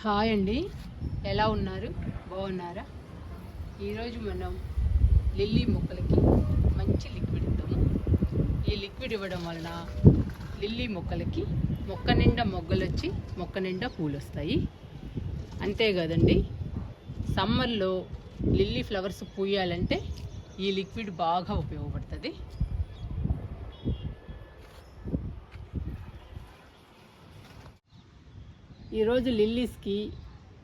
Hi అండి, ఎలా ఉన్నారు? బాగున్నారా? ఈరోజు మనం లిల్లీ మొక్కలకి మంచి లిక్విడ్ ఇద్దాము. ఈ లిక్విడ్ ఇవ్వడం వలన లిల్లీ మొక్కలకి మొక్క నిండా మొగ్గలు వచ్చి మొక్క నిండా పూలు వస్తాయి. అంతే కదండి, సమ్మర్లో లిల్లీ ఫ్లవర్స్ పూయాలంటే ఈ లిక్విడ్ బాగా ఉపయోగపడుతుంది. ఈరోజు లిల్లీస్కి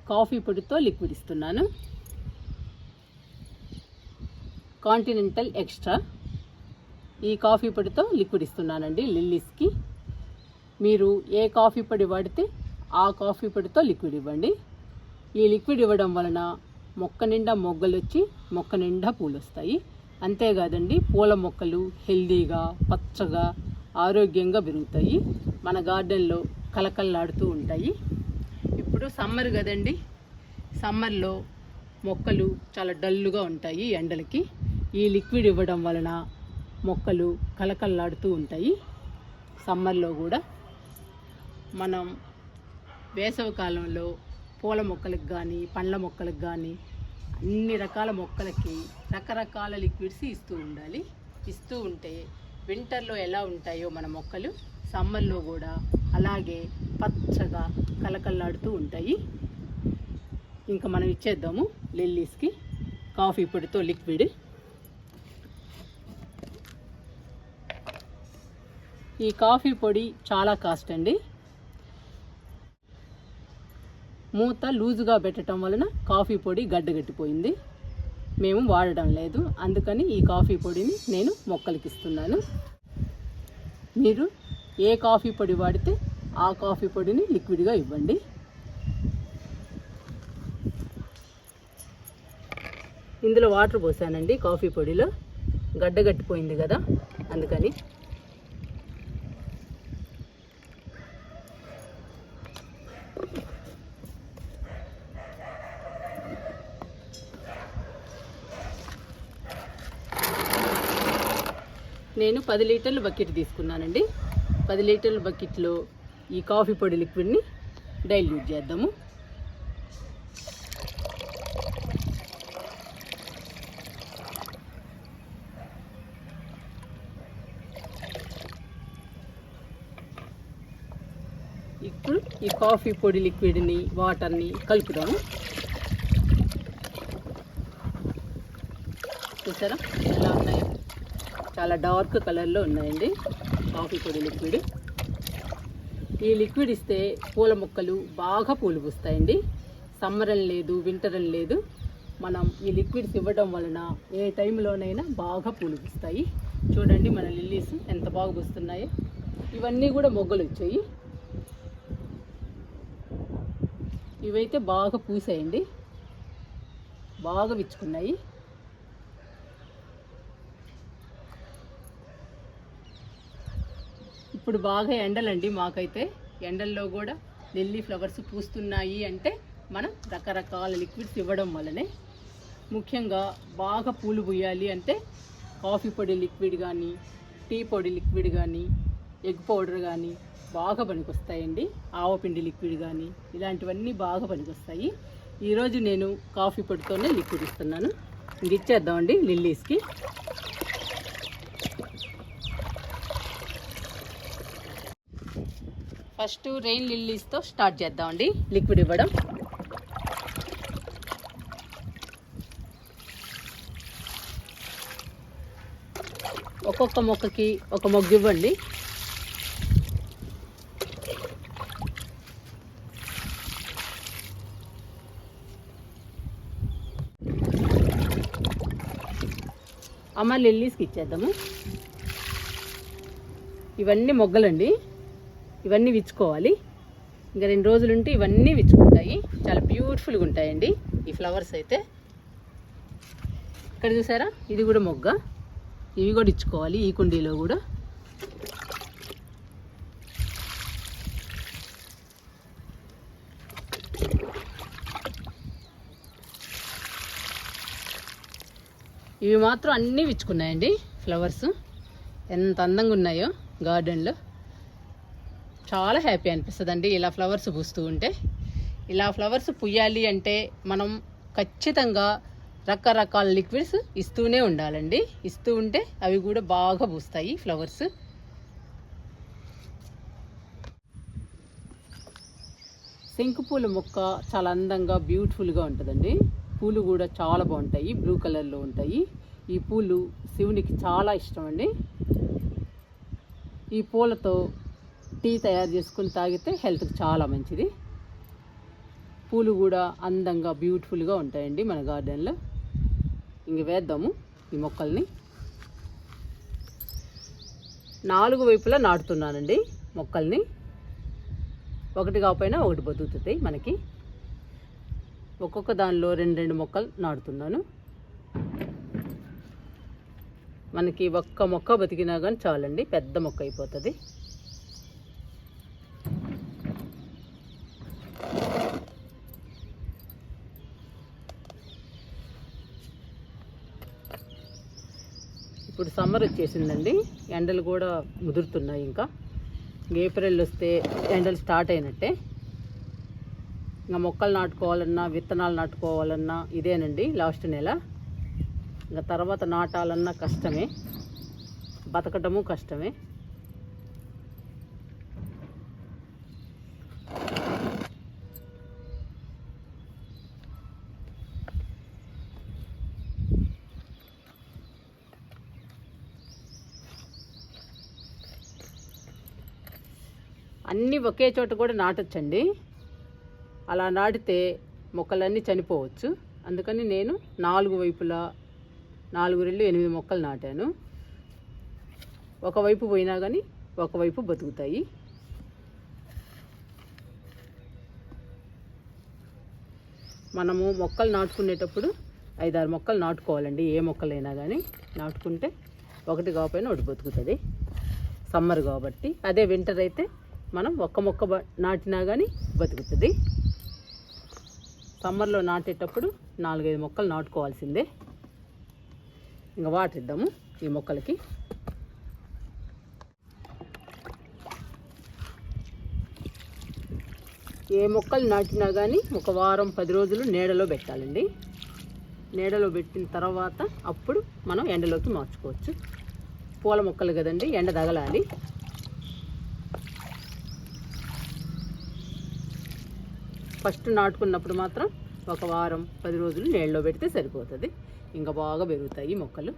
కాఫీ పొడితో లిక్విడ్ ఇస్తున్నాను. కాంటినెంటల్ ఎక్స్ట్రా ఈ కాఫీ పొడితో లిక్విడ్ ఇస్తున్నానండి లిల్లీస్కి. మీరు ఏ కాఫీ పొడి వాడితే ఆ కాఫీ పొడితో లిక్విడ్ ఇవ్వండి. ఈ లిక్విడ్ ఇవ్వడం వలన మొక్క నిండా మొగ్గలు వచ్చి మొక్క నిండా పూలు వస్తాయి. అంతేకాదండి, పూల మొక్కలు హెల్దీగా పచ్చగా ఆరోగ్యంగా పెరుగుతాయి. మన గార్డెన్లో కలకల్లాడుతూ ఉంటాయి. ఇప్పుడు సమ్మర్ కదండి, సమ్మర్లో మొక్కలు చాలా డల్లుగా ఉంటాయి ఎండలకి. ఈ లిక్విడ్ ఇవ్వడం వలన మొక్కలు కలకల్లాడుతూ ఉంటాయి. సమ్మర్లో కూడా మనం వేసవి కాలంలో పూల మొక్కలకు కానీ పండ్ల మొక్కలకు కానీ అన్ని రకాల మొక్కలకి రకరకాల లిక్విడ్స్ ఇస్తూ ఉంటే వింటర్లో ఎలా ఉంటాయో మన మొక్కలు సమ్మర్లో కూడా అలాగే పచ్చగా కలకల్లాడుతూ ఉంటాయి. ఇంకా మనం ఇచ్చేద్దాము లిల్లీస్కి కాఫీ పొడితో లిక్విడ్. ఈ కాఫీ పొడి చాలా కాస్ట్ అండి. మూత లూజుగా పెట్టడం వలన కాఫీ పొడి గడ్డగట్టిపోయింది. మేము వాడడం లేదు, అందుకని ఈ కాఫీ పొడిని నేను మొక్కలకి ఇస్తున్నాను. మీరు ఏ కాఫీ పొడి వాడితే ఆ కాఫీ పొడిని లిక్విడ్గా ఇవ్వండి. ఇందులో వాటర్ పోసానండి కాఫీ పొడిలో, గడ్డగట్టిపోయింది కదా అందుకని. నేను 10 లీటర్ల బకెట్ తీసుకున్నానండి. 10 లీటర్ల బకెట్లో ఈ కాఫీ పొడి లిక్విడ్ని డైల్యూట్ చేద్దాము. ఇప్పుడు ఈ కాఫీ పొడి లిక్విడ్ని వాటర్ని కలుపుదాము. చూసారా ఎలా ఉన్నాయో? చాలా డార్క్ కలర్లో ఉన్నాయండి కాఫీ పొడి లిక్విడ్. ఈ లిక్విడ్ ఇస్తే పూల మొక్కలు బాగా పూలు పూస్తాయండి. సమ్మర్ అని లేదు, వింటర్ అని లేదు. మనం ఈ లిక్విడ్స్ ఇవ్వడం వలన ఏ టైంలోనైనా బాగా పూలు పూస్తాయి. చూడండి మన లిల్లీస్ ఎంత బాగా పూస్తున్నాయో. ఇవన్నీ కూడా మొగ్గలు వచ్చాయి. ఇవైతే బాగా పూసాయండి, బాగా విచ్చుకున్నాయి. ఇప్పుడు బాగా ఎండలండి మాకైతే. ఎండల్లో కూడా లిల్లీ ఫ్లవర్స్ పూస్తున్నాయి అంటే మనం రకరకాల లిక్విడ్స్ ఇవ్వడం వల్లనే. ముఖ్యంగా బాగా పూలు పూయాలి అంటే కాఫీ పొడి లిక్విడ్ కానీ, టీ పొడి లిక్విడ్ కానీ, ఎగ్ పౌడర్ కానీ బాగా పనికొస్తాయండి. ఆవపిండి లిక్విడ్ కానీ ఇలాంటివన్నీ బాగా పనికొస్తాయి. ఈరోజు నేను కాఫీ పొడితోనే లిక్విడ్ ఇస్తున్నాను. ఇది ఇచ్చేద్దామండి లిల్లీస్కి. ఫస్ట్ రెయిన్ లిల్లీస్తో స్టార్ట్ చేద్దామండి లిక్విడ్ ఇవ్వడం. ఒక్కొక్క మొక్కకి ఒక మొగ్గు ఇవ్వండి. అమ్మ లిల్లీస్కి ఇచ్చేద్దాము. ఇవన్నీ మొగ్గలండి, ఇవన్నీ విచ్చుకోవాలి. ఇంకా 2 రోజులు ఉంటే ఇవన్నీ విచ్చుకుంటాయి. చాలా బ్యూటిఫుల్గా ఉంటాయండి ఈ ఫ్లవర్స్ అయితే. ఇక్కడ చూసారా, ఇది కూడా మొగ్గ. ఇవి కూడా ఇచ్చుకోవాలి ఈ కుండీలో కూడా. ఇవి మాత్రం అన్నీ విచ్చుకున్నాయండి ఫ్లవర్స్. ఎంత అందంగా ఉన్నాయో గార్డెన్లో. చాలా హ్యాపీ అనిపిస్తుంది అండి ఇలా ఫ్లవర్స్ పూస్తూ ఉంటే. ఇలా ఫ్లవర్స్ పుయ్యాలి అంటే మనం ఖచ్చితంగా రకరకాల లిక్విడ్స్ ఇస్తూనే ఉండాలండి. ఇస్తూ ఉంటే అవి కూడా బాగా పూస్తాయి ఫ్లవర్స్. శంకు పూల మొక్క చాలా అందంగా బ్యూటిఫుల్గా ఉంటుందండి. పూలు కూడా చాలా బాగుంటాయి, బ్లూ కలర్లో ఉంటాయి. ఈ పూలు శివునికి చాలా ఇష్టం అండి. ఈ పూలతో టీ తయారు చేసుకుని తాగితే హెల్త్కి చాలా మంచిది. పూలు కూడా అందంగా బ్యూటిఫుల్గా ఉంటాయండి మన గార్డెన్లో. ఇంక వేద్దాము ఈ మొక్కల్ని. 4 వైపులా నాటుతున్నానండి మొక్కల్ని. ఒకటి కాకపోయినా ఒకటి బతుకుతుంది మనకి. ఒక్కొక్క దానిలో 2 మొక్కలు నాటుతున్నాను. మనకి ఒక్క మొక్క బతికినా కానీ చాలండి, పెద్ద మొక్క అయిపోతుంది. ఇప్పుడు సమ్మర్ వచ్చేసిందండి, ఎండలు కూడా ముదురుతున్నాయి. ఇంకా ఏప్రిల్ వస్తే ఎండలు స్టార్ట్ అయినట్టే. ఇంకా మొక్కలు నాటుకోవాలన్నా విత్తనాలు నాటుకోవాలన్నా ఇదేనండి లాస్ట్ నెల. ఇంకా తర్వాత నాటాలన్నా కష్టమే, బతకటము కష్టమే. అన్నీ ఒకే చోట కూడా నాటొచ్చండి. అలా నాటితే మొక్కలన్నీ చనిపోవచ్చు. అందుకని నేను 4 వైపులా 4 రెళ్ళు 8 మొక్కలు నాటాను. ఒకవైపు పోయినా కానీ ఒకవైపు బతుకుతాయి. మనము మొక్కలు నాటుకునేటప్పుడు 5-6 మొక్కలు నాటుకోవాలండి. ఏ మొక్కలైనా కానీ నాటుకుంటే ఒకటి కాకపోయినా ఒకటి బతుకుతుంది. సమ్మర్ కాబట్టి. అదే వింటర్ అయితే మనం ఒక్క మొక్క నాటినా కానీ బతుకుతుంది. సమ్మర్లో నాటేటప్పుడు 4-5 మొక్కలు నాటుకోవాల్సిందే. ఇంకా వాటర్ ఇద్దాము ఈ మొక్కలకి. ఏ మొక్కలు నాటినా కానీ ఒక వారం 10 రోజులు నీడలో పెట్టాలండి. నీడలో పెట్టిన తర్వాత అప్పుడు మనం ఎండలోకి మార్చుకోవచ్చు. పూల మొక్కలు కదండి, ఎండ తగలాలి. ఫస్ట్ నాటుకున్నప్పుడు మాత్రం ఒక వారం 10 రోజులు నీళ్ళలో పెడితే సరిపోతుంది. ఇంకా బాగా పెరుగుతాయి మొక్కలు.